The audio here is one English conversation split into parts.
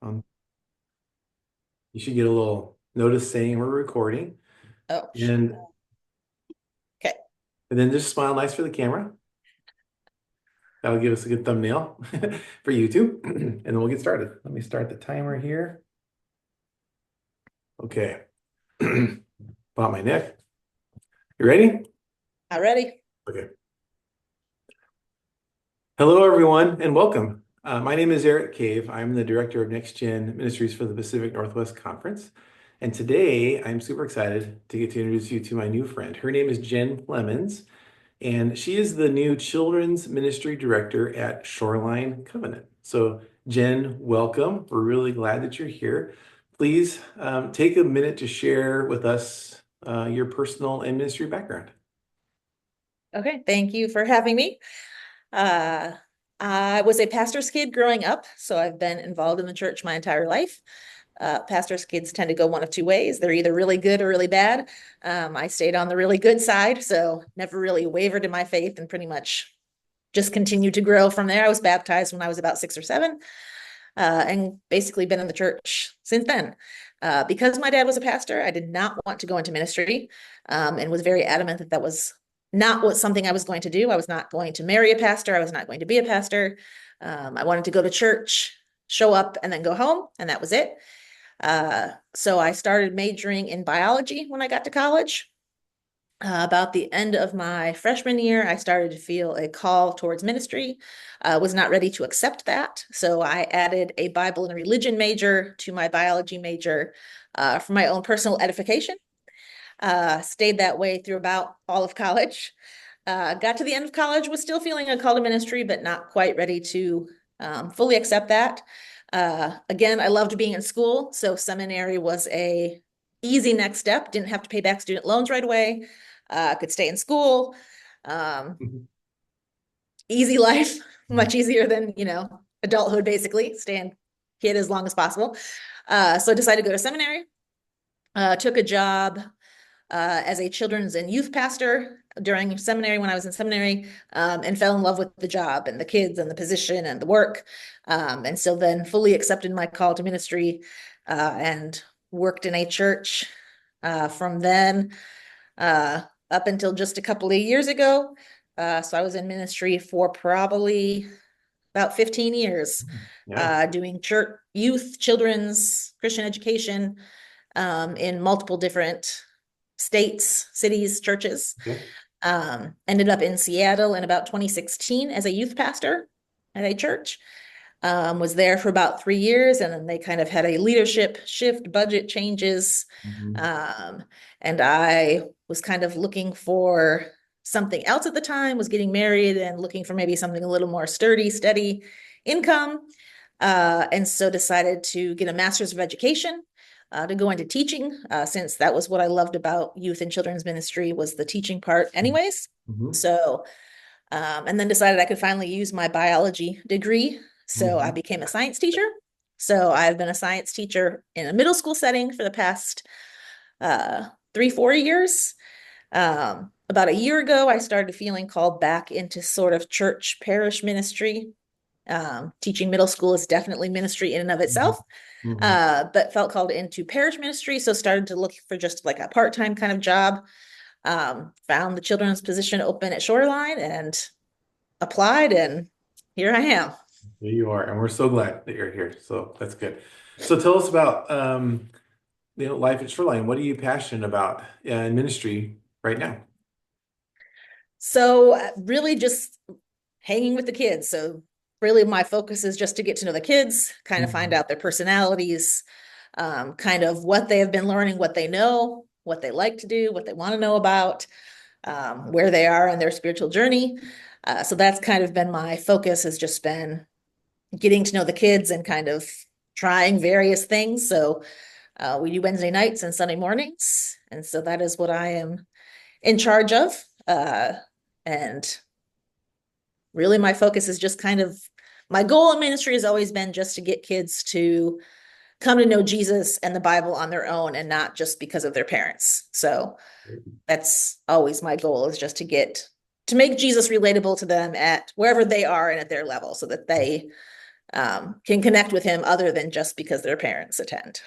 Um, you should get a little notice saying we're recording, Oh, and okay. and then just smile nice for the camera. That'll give us a good thumbnail for YouTube, and then we'll get started. Let me start the timer here. Okay. About my neck. You ready? Already. Okay. Hello, everyone, and welcome. My name is Eric Cave. I'm the director of Next Gen Ministries for the Pacific Northwest Conference. And today I'm super excited to get to introduce you to my new friend. Her name is Jen Plemmons, and she is the new children's ministry director at Shoreline Covenant. So, Jen, welcome. We're really glad that you're here. Please take a minute to share with us your personal and ministry background. Okay. Thank you for having me. Uh, I was a pastor's kid growing up, so I've been involved in the church my entire life. Pastor's kids tend to go one of two ways. They're either really good or really bad. I stayed on the really good side, so never really wavered in my faith and pretty much just continued to grow from there. I was baptized when I was about 6 or 7, and basically been in the church since then. Because my dad was a pastor, I did not want to go into ministry, and was very adamant that that was not what something I was going to do. I was not going to marry a pastor. I was not going to be a pastor. I wanted to go to church, show up, and then go home, and that was it. So I started majoring in biology when I got to college. About the end of my freshman year, I started to feel a call towards ministry. Was not ready to accept that. So I added a Bible and religion major to my biology major for my own personal edification. Stayed that way through about all of college. Got to the end of college, was still feeling a call to ministry, but not quite ready to fully accept that. Again, I loved being in school, so seminary was a easy next step. Didn't have to pay back student loans right away. Could stay in school. Um, Mhm. Easy life, much easier than, adulthood, basically. Staying kid as long as possible. So I decided to go to seminary. Took a job as a children's and youth pastor during seminary when I was in seminary, and fell in love with the job and the kids and the position and the work. And so then fully accepted my call to ministry, and worked in a church from then uh, up until just a couple of years ago. So I was in ministry for probably about 15 years, Yeah. doing church, youth, children's, Christian education, in multiple different states, cities, churches. Okay. Ended up in Seattle in about 2016 as a youth pastor at a church. Was there for about 3 years, and then they kind of had a leadership shift, budget changes. Mhm. Um, and I was kind of looking for something else at the time, was getting married and looking for maybe something a little more sturdy, steady income. And so decided to get a master's of education, to go into teaching, since that was what I loved about youth and children's ministry was the teaching part anyways. Mhm. So, and then decided I could finally use my biology degree. So I Mhm. became a science teacher. So I've been a science teacher in a middle school setting for the past 3, 4 years. About a year ago, I started feeling called back into sort of church parish ministry. Teaching middle school is definitely ministry in and of Mhm. itself, Mhm. but felt called into parish ministry. So started to look for just like a part-time kind of job. Found the children's position open at Shoreline and applied, and here I am. There you are, and we're so glad that you're here. So that's good. So tell us about life at Shoreline. What are you passionate about in ministry right now? So really just hanging with the kids. So really my focus is just to get to know the kids, kind of find Mhm. out their personalities, kind of what they have been learning, what they know, what they like to do, what they want to know about, where they are in their spiritual journey. So that's kind of been my focus, has just been getting to know the kids and kind of trying various things. So we do Wednesday nights and Sunday mornings. And so that is what I am in charge of. And really my focus is just kind of, my goal in ministry has always been just to get kids to come to know Jesus and the Bible on their own and not just because of their parents. So that's always my goal, is just to make Jesus relatable to them at wherever they are and at their level, so that they can connect with him other than just because their parents attend.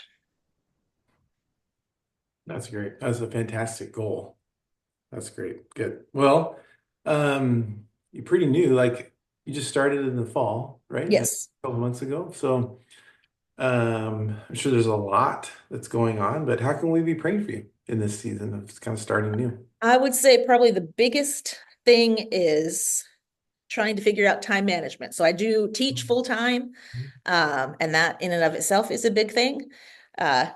That's great. That's a fantastic goal. That's great. Good. Well, you're pretty new. Like you just started in the fall, right? A Yes. couple months ago. So I'm sure there's a lot that's going on, but how can we be praying for you in this season of kind of starting new? I would say probably the biggest thing is trying to figure out time management. So I do teach full time, and that in and of itself is a big thing.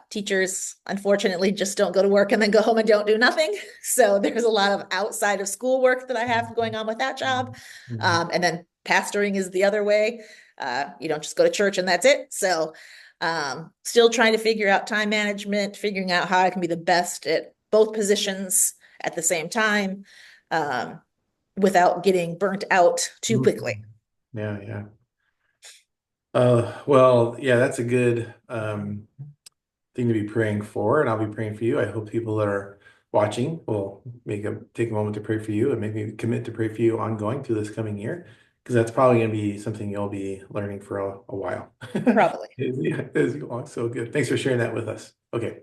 Teachers, unfortunately, just don't go to work and then go home and don't do nothing. So there's a lot of outside of school work that I have going on with that job. Mhm. And then pastoring is the other way. You don't just go to church and that's it. So still trying to figure out time management, figuring out how I can be the best at both positions at the same time, um, without getting burnt out too quickly. Mhm. Yeah, yeah. Well, yeah, that's a good thing to be praying for, and I'll be praying for you. I hope people that are watching will take a moment to pray for you and maybe commit to pray for you ongoing through this coming year, because that's probably going to be something you'll be learning for a while. Probably. As you walk. So good. Thanks for sharing that with us. Okay.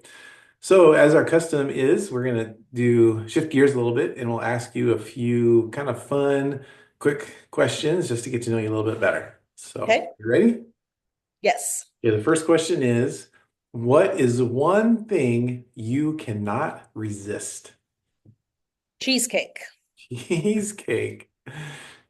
So as our custom is, we're going to do shift gears a little bit and we'll ask you a few kind of fun, quick questions just to get to know you a little bit better. So, Okay. you ready? Yes. Yeah, the first question is, what is one thing you cannot resist? Cheesecake. Cheesecake. Do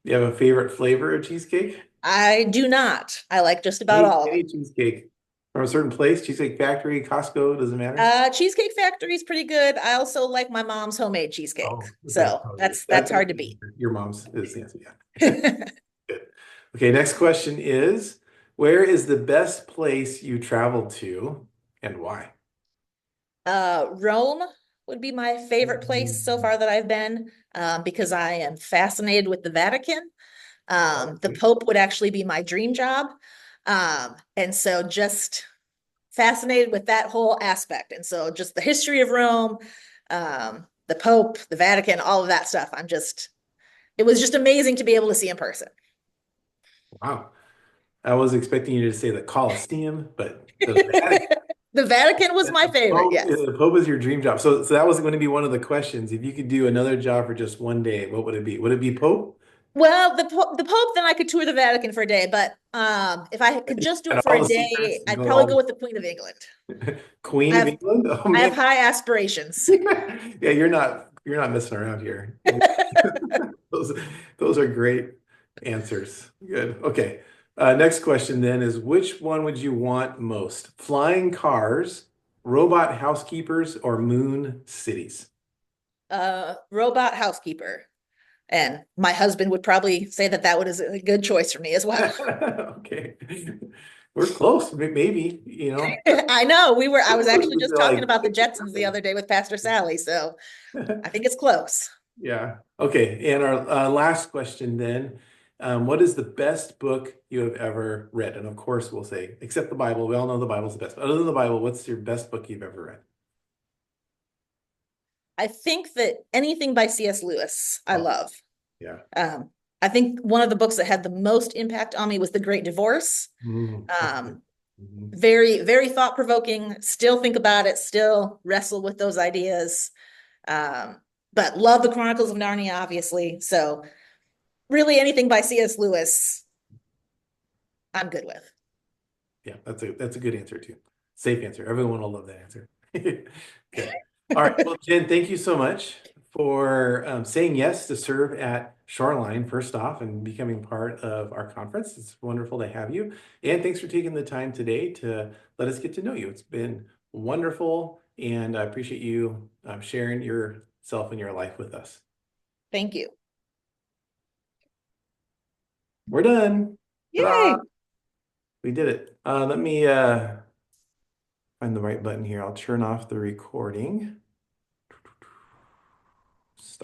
you have a favorite flavor of cheesecake? I do not. I like just about all of them. Any cheesecake from a certain place, Cheesecake Factory, Costco, doesn't matter. Cheesecake Factory is pretty good. I also like my mom's homemade cheesecake. Oh, that's So probably that's that, that's that's hard to the beat. answer. Your mom's is the answer. Yeah. Good. Okay, next question is, where is the best place you traveled to and why? Rome would be my favorite place so far that I've been, because I am fascinated with the Vatican. The Okay. Pope would actually be my dream job. And so just fascinated with that whole aspect. And so just the history of Rome, the Pope, the Vatican, all of that stuff. It was just amazing to be able to see in person. Wow. I was expecting you to say the Colosseum, but the Vatican, The Vatican was my the favorite, Pope, yes. the Pope is your dream job. So that was going to be one of the questions. If you could do another job for just one day, what would it be? Would it be Pope? Well, the Pope, then I could tour the Vatican for a day, but if I could just do And it for all a the secrets day, and I'd go probably all go with the Queen of England. Queen I of have England? Oh I have man. high aspirations. Yeah, you're not messing around here. Those those are great answers. Good. Okay. Next question then is which one would you want most? Flying cars, robot housekeepers, or moon cities? Robot housekeeper. And my husband would probably say that that was a good choice for me as well. Okay. We're close, maybe, you know. I know I was actually They're just talking like about the Jetsons the 50-something. other day with Pastor Sally, so I think it's close. Yeah. Okay. And our last question then, what is the best book you have ever read? And of course, we'll say, except the Bible. We all know the Bible's the best. But other than the Bible, what's your best book you've ever read? I think that anything by C.S. Lewis, I Oh, love. yeah. Um, I think one of the books that had the most impact on me was The Great Divorce. Okay. Um, Mhm. very, very thought-provoking. Still think about it, still wrestle with those ideas. Um, but love the Chronicles of Narnia, obviously. So really anything by C.S. Lewis, I'm good with. Yeah, that's a good answer too. Safe answer. Everyone will love that answer. Good. All right. Well, Jen, thank you so much for saying yes to serve at Shoreline first off and becoming part of our conference. It's wonderful to have you. And thanks for taking the time today to let us get to know you. It's been wonderful, and I appreciate you sharing yourself and your life with us. Thank you. We're done. Ta-da! Yay. We did it. Let me find the right button here. I'll turn off the recording. Stop.